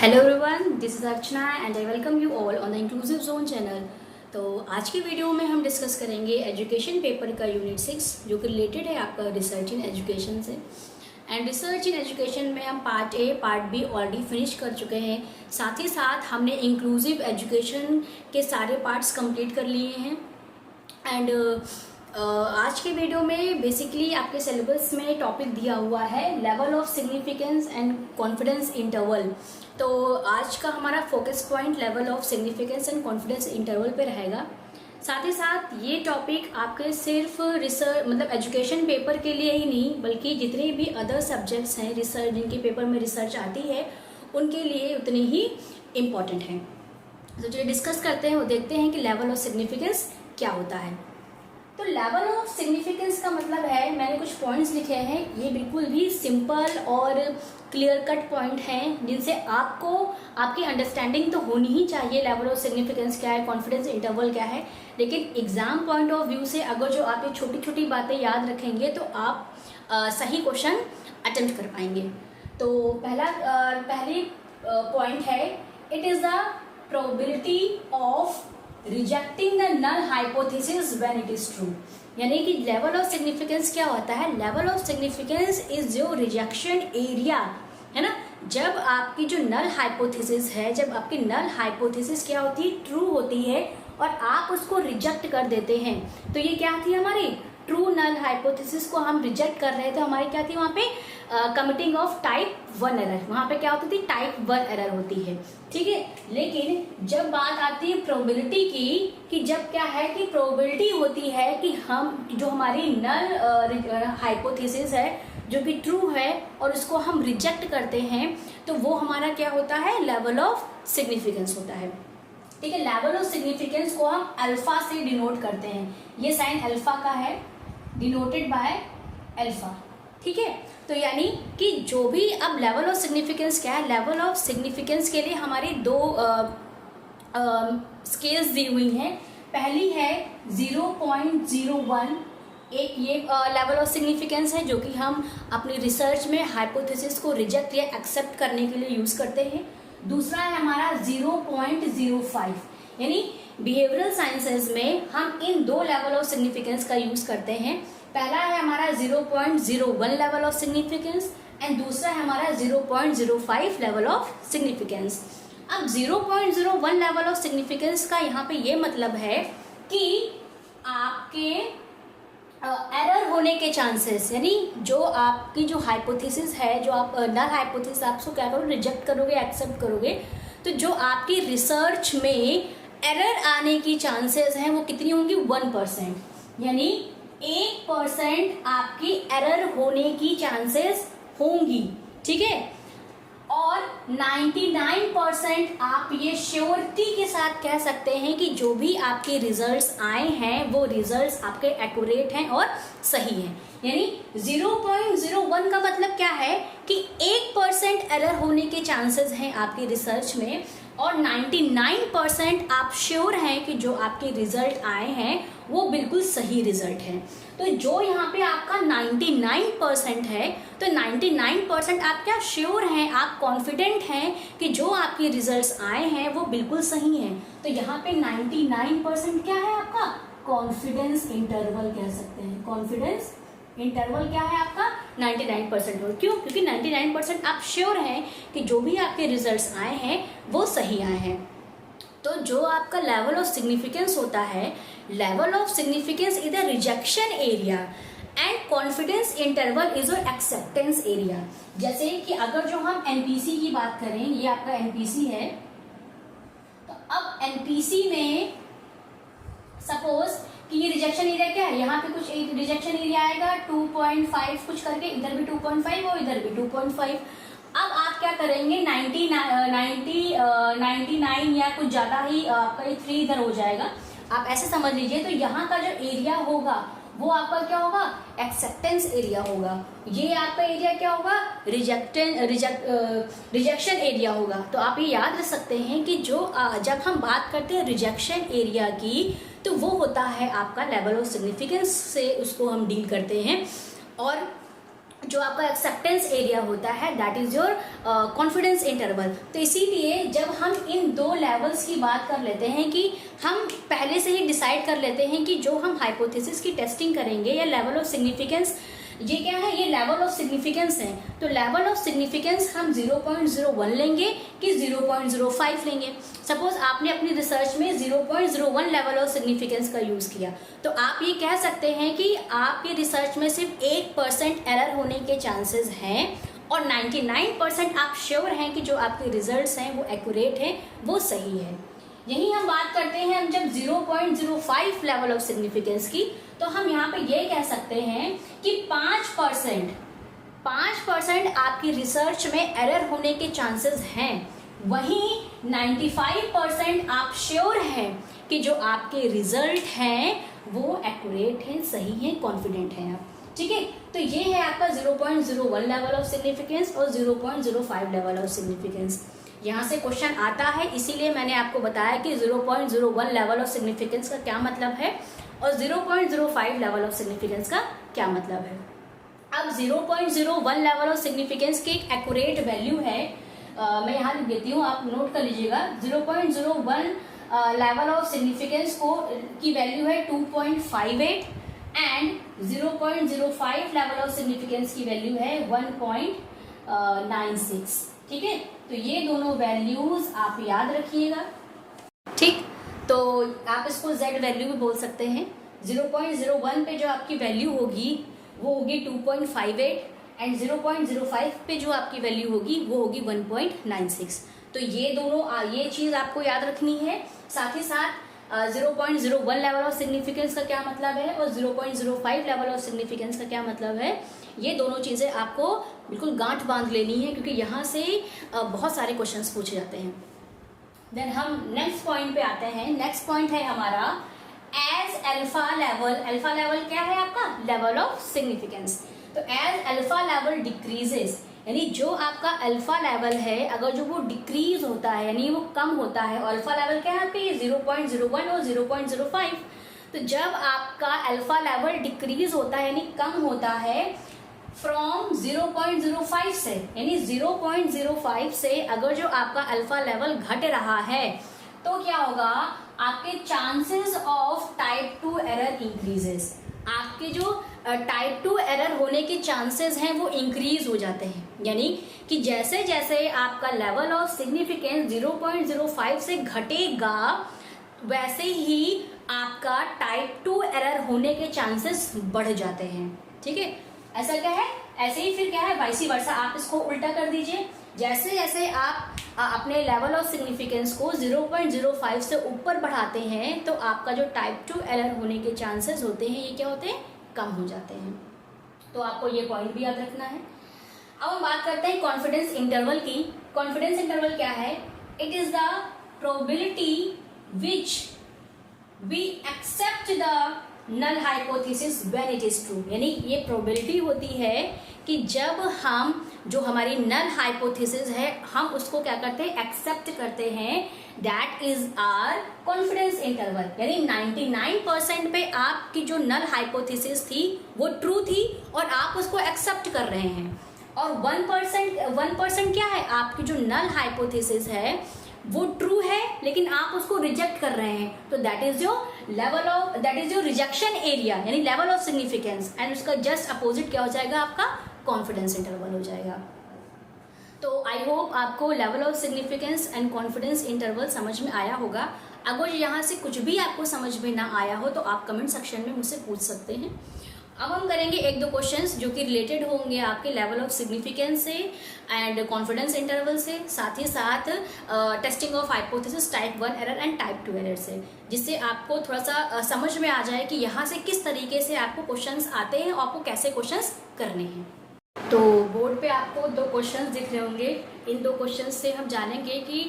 Hello everyone, this is Archana and I welcome you all on the inclusive zone channel. तो आज की video में हम discuss करेंगे एजुकेशन पेपर का यूनिट 6 जो कि रिलेटेड है आपका रिसर्च इन एजुकेशन से। एंड रिसर्च इन एजुकेशन में हम part A part B already finish कर चुके हैं। साथ ही साथ हमने इंक्लूसिव एजुकेशन के सारे पार्ट्स कंप्लीट कर लिए हैं। एंड आज के वीडियो में बेसिकली आपके सिलेबस में टॉपिक दिया हुआ है level of significance and confidence interval. तो आज का हमारा focus point level of significance and confidence interval पे रहेगा। साथ ही साथ ये टॉपिक आपके सिर्फ रिसर्च मतलब एजुकेशन पेपर के लिए ही नहीं बल्कि जितने भी अदर सब्जेक्ट्स हैं रिसर्च जिनके पेपर में रिसर्च आती है उनके लिए उतनी ही इम्पॉर्टेंट है। तो चलिए डिस्कस करते हैं और देखते हैं कि लेवल ऑफ सिग्निफिकेंस क्या होता है। तो लेवल ऑफ सिग्निफिकेंस का मतलब है, मैंने कुछ पॉइंट्स लिखे हैं, ये बिल्कुल भी सिंपल और क्लियर कट पॉइंट हैं जिनसे आपको आपकी अंडरस्टैंडिंग तो होनी ही चाहिए लेवल ऑफ सिग्निफिकेंस क्या है, कॉन्फिडेंस इंटरवल क्या है। लेकिन एग्जाम पॉइंट ऑफ व्यू से अगर जो आप ये छोटी छोटी बातें याद रखेंगे तो आप सही क्वेश्चन अटेम्प्ट कर पाएंगे। तो पहली पॉइंट है, it is the probability of rejecting the null hypothesis when it is true. यानी कि लेवल ऑफ सिग्निफिकेंस क्या होता है? लेवल ऑफ सिग्निफिकेंस इज जो रिजेक्शन एरिया है ना, जब आपकी जो नल हाइपोथेसिस है, जब आपकी नल हाइपोथेसिस क्या होती है, ट्रू होती है और आप उसको रिजेक्ट कर देते हैं। तो ये क्या थी हमारी ट्रू नल हाइपोथेसिस को हम रिजेक्ट कर रहे थे, हमारी क्या थी वहाँ पे कमिटिंग ऑफ टाइप 1 एरर। वहाँ पे क्या होती थी? टाइप 1 एरर होती है, ठीक है। लेकिन जब बात आती है प्रोबेबिलिटी की, कि जब क्या है कि प्रोबेबिलिटी होती है कि हम जो हमारी नल हाइपोथेसिस है जो कि ट्रू है और उसको हम रिजेक्ट करते हैं, तो वो हमारा क्या होता है? लेवल ऑफ सिग्निफिकेंस होता है, ठीक है। लेवल ऑफ सिग्निफिकेंस को हम अल्फा से डिनोट करते हैं। ये साइन अल्फा का है, डिनोटेड बाय अल्फा, ठीक है। तो यानी कि जो भी अब लेवल ऑफ सिग्निफिकेंस क्या है, लेवल ऑफ सिग्निफिकेंस के लिए हमारी दो स्केल्स दी हुई हैं। पहली है 0.01, एक ये लेवल ऑफ सिग्निफिकेंस है जो कि हम अपनी रिसर्च में हाइपोथेसिस को रिजेक्ट या एक्सेप्ट करने के लिए यूज करते हैं। दूसरा है हमारा 0.05, यानी बिहेवियरल साइंसेज में हम इन दो लेवल ऑफ सिग्निफिकेंस का यूज करते हैं। पहला है हमारा 0.01 लेवल ऑफ सिग्निफिकेंस एंड दूसरा है हमारा 0.05 लेवल ऑफ सिग्निफिकेंस। अब 0.01 लेवल ऑफ सिग्निफिकेंस का यहाँ पे ये मतलब है कि आपके एरर होने के चांसेस, यानी जो आपकी जो हाइपोथेसिस है, जो आप नल हाइपोथेसिस आप उसको क्या करोगे? रिजेक्ट करोगे, एक्सेप्ट करोगे। तो जो आपकी रिसर्च में एरर आने की चांसेस हैं वो कितनी होंगी? 1%, यानी 1% आपकी एरर होने की चांसेस होंगी, ठीक है। और 99% आप ये श्योरिटी के साथ कह सकते हैं कि जो भी आपके रिजल्ट्स आए हैं वो रिजल्ट्स आपके एक्यूरेट हैं और सही हैं। यानी 0.01 का मतलब क्या है कि 1% एरर होने के चांसेस हैं आपकी रिसर्च में और 99% आप श्योर हैं कि जो आपके रिजल्ट आए हैं वो बिल्कुल सही रिजल्ट है। तो जो यहाँ पे आपका 99% है, तो 99% आप क्या श्योर हैं, आप कॉन्फिडेंट हैं कि जो आपके रिजल्ट्स आए हैं वो बिल्कुल सही हैं। तो यहाँ पे 99% क्या है आपका? कॉन्फिडेंस इंटरवल कह सकते हैं। कॉन्फिडेंस इंटरवल क्या है आपका? 99%। क्यों? क्योंकि 99% आप श्योर हैं कि जो भी आपके रिजल्ट्स आए हैं वो सही आए हैं। तो जो आपका लेवल ऑफ सिग्निफिकेंस होता है, level of significance is the rejection area and confidence interval is your acceptance area. जैसे कि अगर जो हम एनपीसी की बात करें, ये आपका एनपीसी है, तो अब एनपीसी में सपोज कि ये रिजेक्शन एरिया क्या है, यहाँ पे कुछ रिजेक्शन एरिया आएगा 2.5 कुछ करके, इधर भी 2.5 और इधर भी 2.5। अब आप क्या करेंगे? 99 या कुछ ज़्यादा ही आपका ये 3 इधर हो जाएगा, आप ऐसे समझ लीजिए। तो यहाँ का जो एरिया होगा वो आपका क्या होगा? एक्सेप्टेंस एरिया होगा। ये आपका एरिया क्या होगा? रिजेक्शन एरिया होगा। तो आप ये याद रख सकते हैं कि जो जब हम बात करते हैं रिजेक्शन एरिया की, तो वो होता है आपका लेवल ऑफ सिग्निफिकेंस से उसको हम डील करते हैं। और जो आपका एक्सेप्टेंस एरिया होता है that is your confidence interval. तो इसीलिए जब हम इन दो लेवल्स की बात कर लेते हैं कि हम पहले से ही डिसाइड कर लेते हैं कि जो हम हाइपोथेसिस की टेस्टिंग करेंगे या लेवल ऑफ सिग्निफिकेंस, ये क्या है, ये लेवल ऑफ सिग्निफिकेंस है। तो लेवल ऑफ सिग्निफिकेंस हम 0.01 लेंगे कि 0.05 लेंगे। सपोज आपने अपनी रिसर्च में 0.01 लेवल ऑफ सिग्निफिकेंस का यूज किया, तो आप ये कह सकते हैं कि आपकी रिसर्च में सिर्फ 1% एरर होने के चांसेस हैं और 99% आप श्योर हैं कि जो आपके रिजल्ट्स हैं वो एक्यूरेट हैं, वो सही है। यही हम बात करते हैं हम जब 0.05 लेवल ऑफ सिग्निफिकेंस की, तो हम यहाँ पे ये कह सकते हैं कि 5% आपकी रिसर्च में एरर होने के चांसेस हैं, वहीं 95% आप श्योर हैं कि जो आपके रिजल्ट हैं वो एक्यूरेट हैं, सही हैं, कॉन्फिडेंट हैं आप। ठीक है, तो ये है आपका 0.01 लेवल ऑफ सिग्निफिकेंस और 0.05 लेवल ऑफ सिग्निफिकेंस। यहाँ से क्वेश्चन आता है, इसीलिए मैंने आपको बताया कि 0.01 लेवल ऑफ सिग्निफिकेंस का क्या मतलब है और 0.05 लेवल ऑफ सिग्निफिकेंस का क्या मतलब है। अब 0.01 लेवल ऑफ सिग्निफिकेंस की एक एक्यूरेट वैल्यू है, मैं यहाँ लिख देती हूँ, आप नोट कर लीजिएगा। 0.01 लेवल ऑफ सिग्निफिकेंस को की वैल्यू है 2.58 एंड 0.05 लेवल ऑफ सिग्निफिकेंस की वैल्यू है 1.96। ठीक है, तो ये दोनों वैल्यूज आप याद रखिएगा। ठीक, तो आप इसको Z वैल्यू भी बोल सकते हैं। 0.01 पे जो आपकी वैल्यू होगी वो होगी 2.58 एंड 0.05 पे जो आपकी वैल्यू होगी वो होगी 1.96। तो ये दोनों ये चीज आपको याद रखनी है। साथ ही साथ 0.01 लेवल ऑफ सिग्निफिकेंस का क्या मतलब है और 0.05 लेवल ऑफ सिग्निफिकेंस का क्या मतलब है, ये दोनों चीजें आपको बिल्कुल गांठ बांध लेनी है, क्योंकि यहाँ से बहुत सारे क्वेश्चंस पूछे जाते हैं। देन हम नेक्स्ट पॉइंट पे आते हैं। नेक्स्ट पॉइंट है हमारा as alpha level. Alpha level क्या है आपका, लेवल ऑफ सिग्निफिकेंस। तो एज अल्फा लेवल डिक्रीजेस, यानी जो आपका अल्फा लेवल है अगर जो वो डिक्रीज होता है यानी वो कम होता है, और अल्फा लेवल क्या है आपके 0.01 और 0.05। तो जब आपका अल्फा लेवल डिक्रीज होता है यानी कम होता है फ्रॉम 0.05 से, यानी 0.05 से अगर जो आपका अल्फा लेवल घट रहा है तो क्या होगा, आपके chances of type 2 error increases. आपके जो टाइप 2 एरर होने के चांसेस हैं वो इंक्रीज हो जाते हैं, यानी कि जैसे जैसे आपका लेवल ऑफ सिग्निफिकेंस 0.05 से घटेगा वैसे ही आपका टाइप 2 एरर होने के चांसेस बढ़ जाते हैं। ठीक है, ऐसा क्या है, ऐसे ही फिर क्या है, वाइसी वर्सा। आप इसको उल्टा कर दीजिए, जैसे जैसे आप अपने लेवल ऑफ सिग्निफिकेंस को 0.05 से ऊपर बढ़ाते हैं तो आपका जो टाइप 2 एरर होने के चांसेस होते हैं ये क्या होते हैं, कम हो जाते हैं। तो आपको ये पॉइंट भी याद रखना है। अब हम बात करते हैं कॉन्फिडेंस इंटरवल की। कॉन्फिडेंस इंटरवल क्या है, it is the probability which we accept the null hypothesis when it is true. यानी ये प्रोबेबिलिटी होती है कि जब हम जो हमारी नल हाइपोथेसिस है हम उसको क्या करते हैं, एक्सेप्ट करते हैं। That is our confidence interval. यानी 99% पे आपकी जो नल हाइपोथेसिस थी वो ट्रू थी और आप उसको एक्सेप्ट कर रहे हैं, और 1% क्या है, आपकी जो नल हाइपोथेसिस है वो ट्रू है लेकिन आप उसको रिजेक्ट कर रहे हैं। तो that is your rejection area यानी लेवल ऑफ सिग्निफिकेंस, एंड उसका जस्ट अपोजिट क्या हो जाएगा, आपका कॉन्फिडेंस इंटरवल हो जाएगा। तो आई होप आपको level of significance and confidence interval समझ में आया होगा। अगर यहाँ से कुछ भी आपको समझ में ना आया हो तो आप कमेंट सेक्शन में मुझसे पूछ सकते हैं। अब हम करेंगे एक दो क्वेश्चंस जो कि रिलेटेड होंगे आपके लेवल ऑफ सिग्निफिकेंस से एंड कॉन्फिडेंस इंटरवल से, साथ ही साथ testing of hypothesis type 1 error and type 2 error से, जिससे आपको थोड़ा सा समझ में आ जाए कि यहाँ से किस तरीके से आपको क्वेश्चंस आते हैं और आपको कैसे क्वेश्चंस करने हैं। तो बोर्ड पे आपको दो क्वेश्चंस दिख रहे होंगे। इन दो क्वेश्चंस से हम जानेंगे कि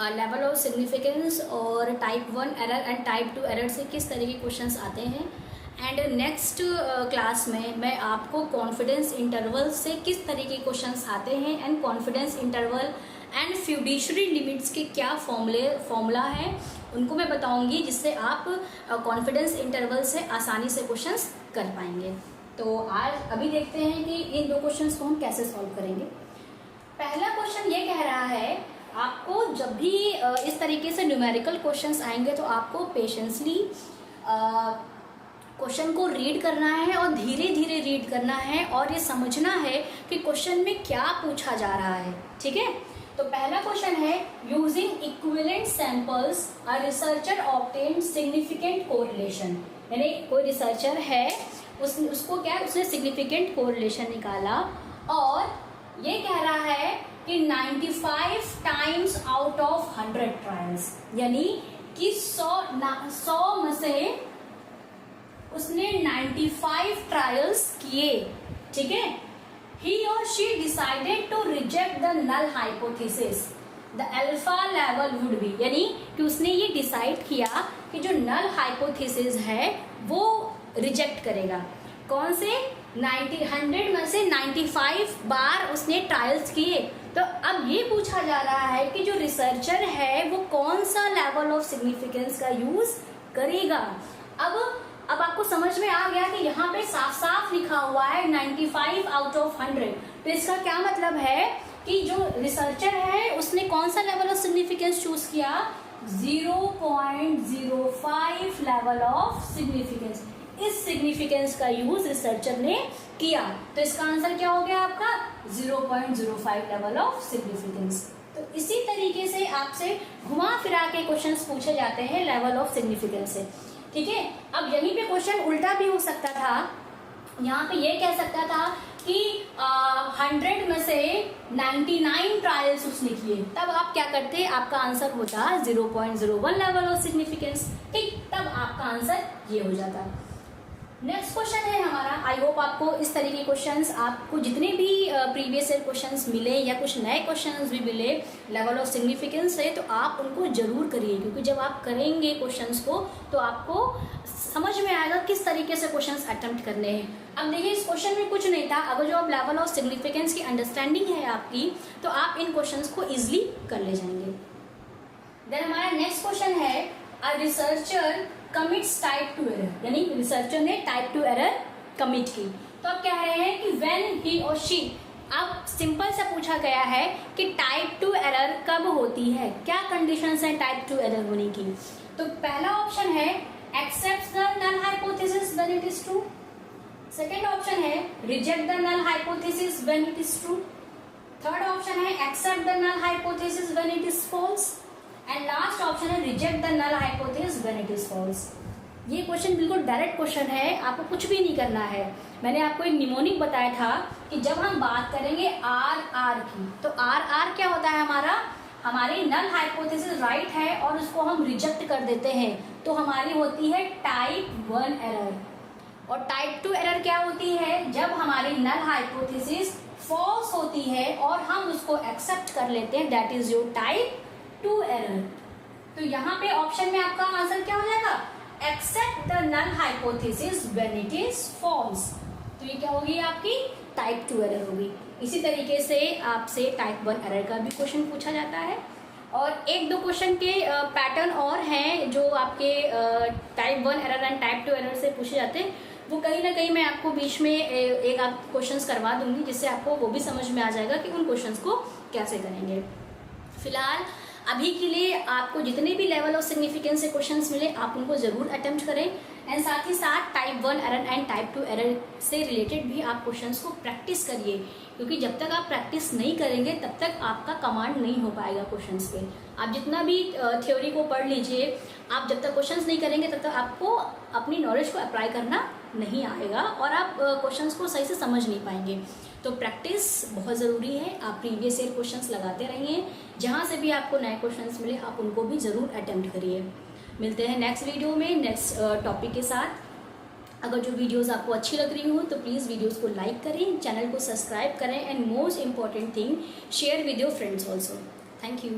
लेवल ऑफ सिग्निफिकेंस और type 1 error and type 2 error से किस तरह के क्वेश्चंस आते हैं। एंड नेक्स्ट क्लास में मैं आपको कॉन्फिडेंस इंटरवल से किस तरह के क्वेश्चंस आते हैं and confidence interval and fiduciary limits के क्या फॉर्मूला है उनको मैं बताऊंगी, जिससे आप कॉन्फिडेंस इंटरवल से आसानी से क्वेश्चंस कर पाएंगे। तो आज अभी देखते हैं कि इन दो क्वेश्चंस को हम कैसे सॉल्व करेंगे। पहला क्वेश्चन ये कह रहा है, आपको जब भी इस तरीके से न्यूमेरिकल क्वेश्चंस आएंगे तो आपको पेशेंसली क्वेश्चन को रीड करना है और धीरे धीरे रीड करना है और ये समझना है कि क्वेश्चन में क्या पूछा जा रहा है। ठीक है, तो पहला क्वेश्चन है, using equivalent samples a researcher obtained significant correlation. यानी कोई रिसर्चर है, उसको क्या है, उसने सिग्निफिकेंट कोरिलेशन निकाला और ये कह रहा है कि 95 टाइम्स आउट ऑफ 100 ट्रायल्स, यानी कि 100 में से उसने 95 ट्रायल्स किए। ठीक है, he or she decided to reject the null hypothesis, the alpha level would be, यानी कि उसने ये डिसाइड किया कि जो नल हाइपोथेसिस है वो रिजेक्ट करेगा। कौन से 100 में से 95 बार उसने ट्रायल्स किए। तो अब ये पूछा जा रहा है कि जो रिसर्चर है वो कौन सा लेवल ऑफ सिग्निफिकेंस का यूज करेगा। अब आपको समझ में आ गया कि यहाँ पे साफ साफ लिखा हुआ है 95 आउट ऑफ 100। तो इसका क्या मतलब है कि जो रिसर्चर है उसने कौन सा लेवल ऑफ सिग्निफिकेंस चूज किया, 0.05 लेवल ऑफ सिग्निफिकेंस। इस सिग्निफिकेंस का यूज रिसर्चर ने किया। तो इसका आंसर क्या हो गया आपका, 0.05 लेवल ऑफ सिग्निफिकेंस। तो इसी तरीके से आपसे घुमा फिरा के क्वेश्चंस पूछे जाते हैं लेवल ऑफ सिग्निफिकेंस से। ठीक है, अब यहीं पे क्वेश्चन उल्टा भी हो सकता था। यहाँ पे ये कह सकता था कि 100 में से 99 ट्रायल्स उसने किए, तब आप क्या करते, आपका आंसर होता 0.01 लेवल ऑफ सिग्निफिकेंस। ठीक, तब आपका आंसर ये हो जाता। नेक्स्ट क्वेश्चन है हमारा, आई होप आपको इस तरह के क्वेश्चंस, आपको जितने भी प्रीवियस ईयर क्वेश्चंस मिले या कुछ नए क्वेश्चंस भी मिले लेवल ऑफ सिग्निफिकेंस से, तो आप उनको जरूर करिए, क्योंकि जब आप करेंगे क्वेश्चंस को तो आपको समझ में आएगा किस तरीके से क्वेश्चंस अटेम्प्ट करने हैं। अब देखिए, इस क्वेश्चन में कुछ नहीं था, अगर जो आप लेवल ऑफ सिग्निफिकेंस की अंडरस्टैंडिंग है आपकी, तो आप इन क्वेश्चंस को ईजिली कर ले जाएंगे। देन हमारा नेक्स्ट क्वेश्चन है, a researcher commits type 2 error, यानी रिसर्चर ने टाइप 2 एरर कमिट की। तो अब कह रहे हैं कि व्हेन ही और शी, अब सिंपल सा पूछा गया है कि टाइप 2 एरर कब होती है, क्या कंडीशंस हैं टाइप 2 एरर होने की। तो पहला ऑप्शन है accept the null hypothesis when it is true. Second option है reject the null hypothesis when it is true. Third option है accept the null hypothesis when it is false. And last option है reject the null hypothesis when it is false. ये question बिल्कुल direct question है, आपको कुछ भी नहीं करना है। मैंने आपको एक निमोनिक बताया था कि जब हम बात करेंगे आर की, तो आर क्या होता है हमारा, हमारी नल हाइपोथेसिस राइट है और उसको हम रिजेक्ट कर देते हैं, तो हमारी होती है टाइप 1 एरर। और टाइप 2 एरर क्या होती है, जब हमारी नल हाइपोथेसिस फॉल्स होती है और हम उसको एक्सेप्ट कर लेते हैं, that is your type 2 error. तो यहाँ पे ऑप्शन में आपका आंसर क्या हो जाएगा, accept the null hypothesis when it is false. तो ये क्या होगी, आपकी टाइप 2 एरर होगी। इसी तरीके से आपसे टाइप 1 एरर का भी क्वेश्चन पूछा जाता है। और एक दो क्वेश्चन के पैटर्न और हैं जो आपके type 1 error and type 2 error से पूछे जाते हैं, वो कहीं ना कहीं मैं आपको बीच में एक आप क्वेश्चंस करवा दूंगी, जिससे आपको वो भी समझ में आ जाएगा कि उन क्वेश्चंस को कैसे करेंगे। फिलहाल अभी के लिए आपको जितने भी लेवल ऑफ सिग्निफिकेंस से क्वेश्चंस मिले आप उनको जरूर अटेम्प्ट करें। एंड साथ ही साथ type 1 error and type 2 error से रिलेटेड भी आप क्वेश्चंस को प्रैक्टिस करिए, क्योंकि जब तक आप प्रैक्टिस नहीं करेंगे तब तक आपका कमांड नहीं हो पाएगा क्वेश्चंस पे। आप जितना भी थ्योरी को पढ़ लीजिए, आप जब तक क्वेश्चंस नहीं करेंगे तब तक आपको अपनी नॉलेज को अप्लाई करना नहीं आएगा और आप क्वेश्चंस को सही से समझ नहीं पाएंगे। तो प्रैक्टिस बहुत ज़रूरी है। आप प्रीवियस ईयर क्वेश्चंस लगाते रहिए, जहाँ से भी आपको नए क्वेश्चंस मिले आप उनको भी ज़रूर अटेम्प्ट करिए। मिलते हैं नेक्स्ट वीडियो में नेक्स्ट टॉपिक के साथ। अगर जो वीडियोस आपको अच्छी लग रही हो तो प्लीज़ वीडियोस को लाइक करें, चैनल को सब्सक्राइब करें and most important thing, share with your friends also. Thank you.